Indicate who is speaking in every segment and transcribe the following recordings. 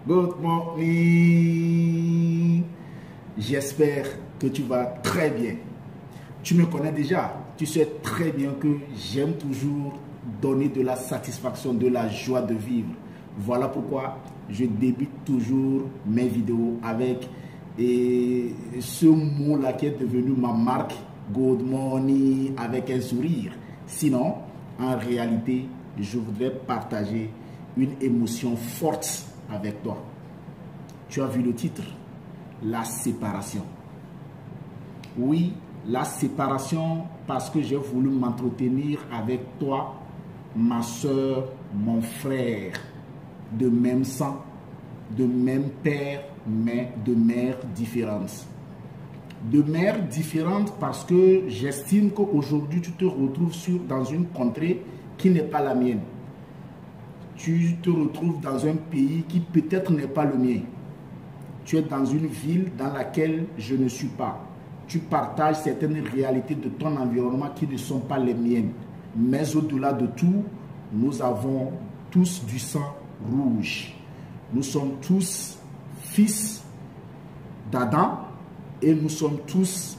Speaker 1: Good morning. J'espère que tu vas très bien. Tu me connais déjà. Tu sais très bien que j'aime toujours donner de la satisfaction, de la joie de vivre. Voilà pourquoi je débute toujours mes vidéos avec ce mot-là qui est devenu ma marque. Good morning avec un sourire. Sinon, en réalité, je voudrais partager une émotion forte avec toi. Tu as vu le titre, la séparation. Oui, la séparation parce que j'ai voulu m'entretenir avec toi, ma soeur, mon frère, de même sang, de même père, mais de mères différentes. De mères différentes parce que j'estime qu'aujourd'hui tu te retrouves dans une contrée qui n'est pas la mienne. Tu te retrouves dans un pays qui peut-être n'est pas le mien. Tu es dans une ville dans laquelle je ne suis pas. Tu partages certaines réalités de ton environnement qui ne sont pas les miennes. Mais au-delà de tout, nous avons tous du sang rouge. Nous sommes tous fils d'Adam et nous sommes tous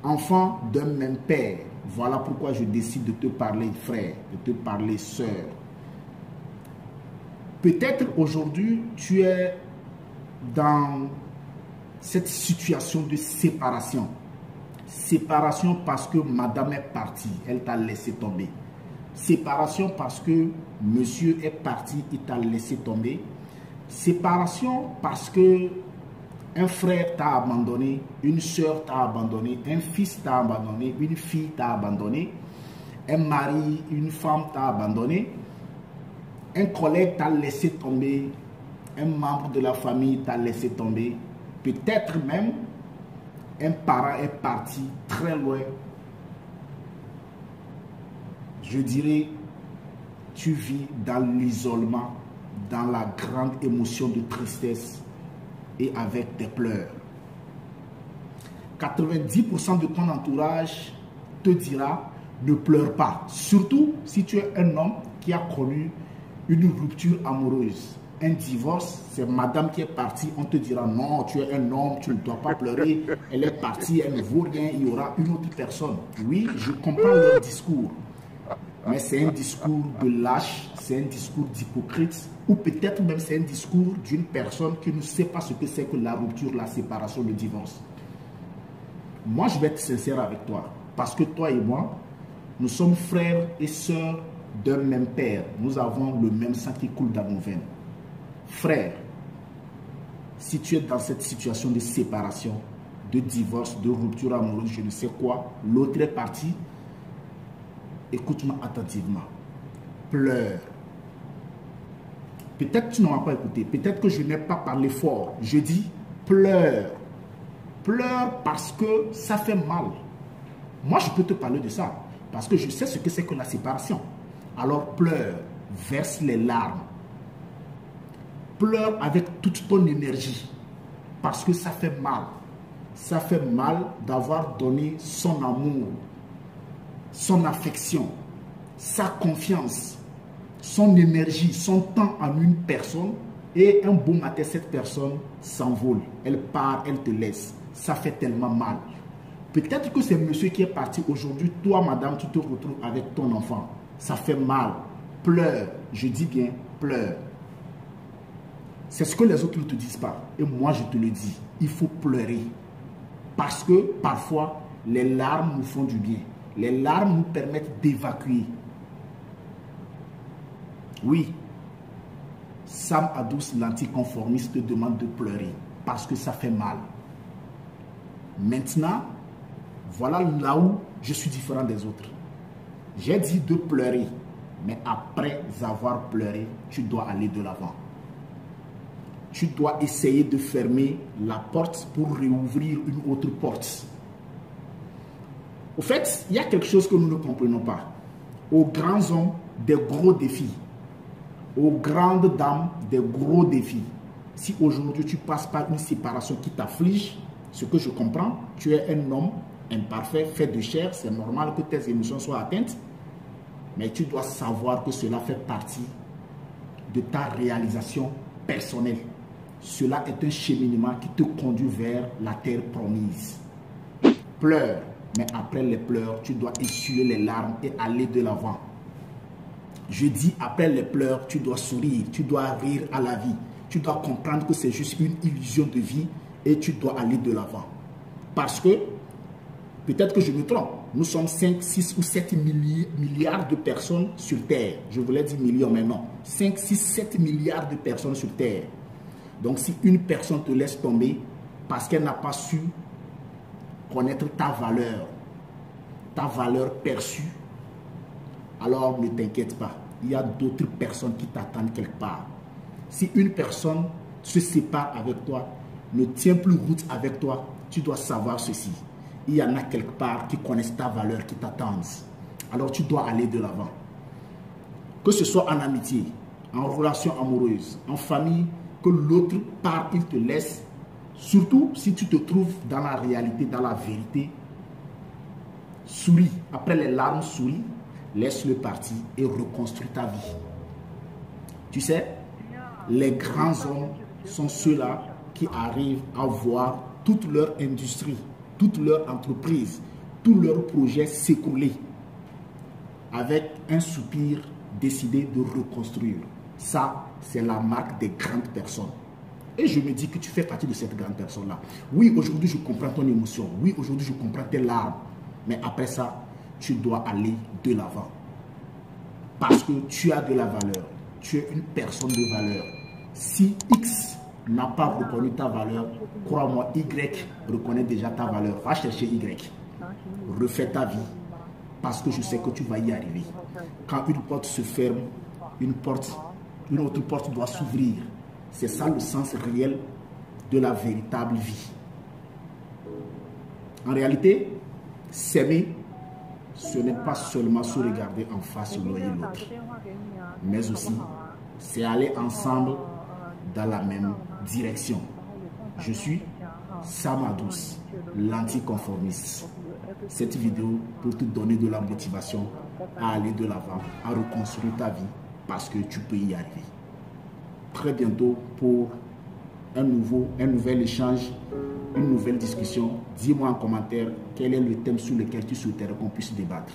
Speaker 1: enfants d'un même père. Voilà pourquoi je décide de te parler frère, de te parler sœur. Peut-être aujourd'hui, tu es dans cette situation de séparation. Séparation parce que madame est partie, elle t'a laissé tomber. Séparation parce que monsieur est parti, il t'a laissé tomber. Séparation parce que un frère t'a abandonné, une soeur t'a abandonné, un fils t'a abandonné, une fille t'a abandonné, un mari, une femme t'a abandonné. Un collègue t'a laissé tomber, un membre de la famille t'a laissé tomber, peut-être même un parent est parti très loin. Je dirais, tu vis dans l'isolement, dans la grande émotion de tristesse et avec des pleurs. 90% de ton entourage te dira ne pleure pas, surtout si tu es un homme qui a connu une rupture amoureuse, un divorce, c'est madame qui est partie, on te dira non, tu es un homme, tu ne dois pas pleurer, elle est partie, elle ne vaut rien, il y aura une autre personne. Oui, je comprends leur discours, mais c'est un discours de lâche, c'est un discours d'hypocrite, ou peut-être même c'est un discours d'une personne qui ne sait pas ce que c'est que la rupture, la séparation, le divorce. Moi, je vais être sincère avec toi, parce que toi et moi, nous sommes frères et sœurs d'un même père. Nous avons le même sang qui coule dans nos veines. Frère, si tu es dans cette situation de séparation, de divorce, de rupture amoureuse, je ne sais quoi, l'autre est parti, écoute-moi attentivement. Pleure. Peut-être que tu n'auras pas écouté, peut-être que je n'ai pas parlé fort. Je dis pleure. Pleure parce que ça fait mal. Moi, je peux te parler de ça, parce que je sais ce que c'est que la séparation. Alors pleure, verse les larmes. Pleure avec toute ton énergie, parce que ça fait mal. Ça fait mal d'avoir donné son amour, son affection, sa confiance, son énergie, son temps en une personne, et un beau matin, cette personne s'envole. Elle part, elle te laisse. Ça fait tellement mal. Peut-être que c'est monsieur qui est parti aujourd'hui. Toi, madame, tu te retrouves avec ton enfant. Ça fait mal. Pleure. Je dis bien, pleure. C'est ce que les autres ne te disent pas. Et moi, je te le dis. Il faut pleurer. Parce que parfois, les larmes nous font du bien. Les larmes nous permettent d'évacuer. Oui. Sam Adous, l'anticonformiste, te demande de pleurer. Parce que ça fait mal. Maintenant, voilà là où je suis différent des autres. J'ai dit de pleurer, mais après avoir pleuré, tu dois aller de l'avant. Tu dois essayer de fermer la porte pour réouvrir une autre porte. Au fait, il y a quelque chose que nous ne comprenons pas. Aux grands hommes, des gros défis. Aux grandes dames, des gros défis. Si aujourd'hui tu passes par une séparation qui t'afflige, ce que je comprends, tu es un homme imparfait, fait de chair, c'est normal que tes émotions soient atteintes. Mais tu dois savoir que cela fait partie de ta réalisation personnel. Cela est un cheminement qui te conduit vers la terre promise. Pleure, mais après les pleurs, tu dois essuyer les larmes et aller de l'avant. Je dis, après les pleurs, tu dois sourire, tu dois rire à la vie. Tu dois comprendre que c'est juste une illusion de vie et tu dois aller de l'avant. Parce que, peut-être que je me trompe, nous sommes 5, 6 ou 7 milliards de personnes sur Terre. Je voulais dire millions, mais non. 5, 6, 7 milliards de personnes sur Terre. Donc, si une personne te laisse tomber parce qu'elle n'a pas su connaître ta valeur perçue, alors ne t'inquiète pas. Il y a d'autres personnes qui t'attendent quelque part. Si une personne se sépare avec toi, ne tient plus route avec toi, tu dois savoir ceci. Il y en a quelque part qui connaissent ta valeur, qui t'attendent. Alors tu dois aller de l'avant. Que ce soit en amitié, en relation amoureuse, en famille, que l'autre part, il te laisse. Surtout si tu te trouves dans la réalité, dans la vérité, souris. Après les larmes, souris. Laisse-le partir et reconstruis ta vie. Tu sais, les grands hommes sont ceux-là qui arrivent à voir toute leur industrie, toute leur entreprise, tous leurs projets s'écrouler avec un soupir décidé de reconstruire. Ça, c'est la marque des grandes personnes. Et je me dis que tu fais partie de cette grande personne-là. Oui, aujourd'hui, je comprends ton émotion. Oui, aujourd'hui, je comprends tes larmes. Mais après ça, tu dois aller de l'avant. Parce que tu as de la valeur. Tu es une personne de valeur. Si X n'a pas reconnu ta valeur, crois-moi, Y reconnaît déjà ta valeur. Va chercher Y. Refais ta vie. Parce que je sais que tu vas y arriver. Quand une porte se ferme, une autre porte doit s'ouvrir. C'est ça le sens réel de la véritable vie. En réalité, s'aimer, ce n'est pas seulement se regarder en face l'un et l'autre, mais aussi c'est aller ensemble dans la même direction. Je suis Samadous, l'anticonformiste. Cette vidéo pour te donner de la motivation à aller de l'avant, à reconstruire ta vie parce que tu peux y arriver. Très bientôt pour un nouvel échange, une nouvelle discussion. Dis-moi en commentaire quel est le thème sur lequel tu souhaiterais qu'on puisse débattre.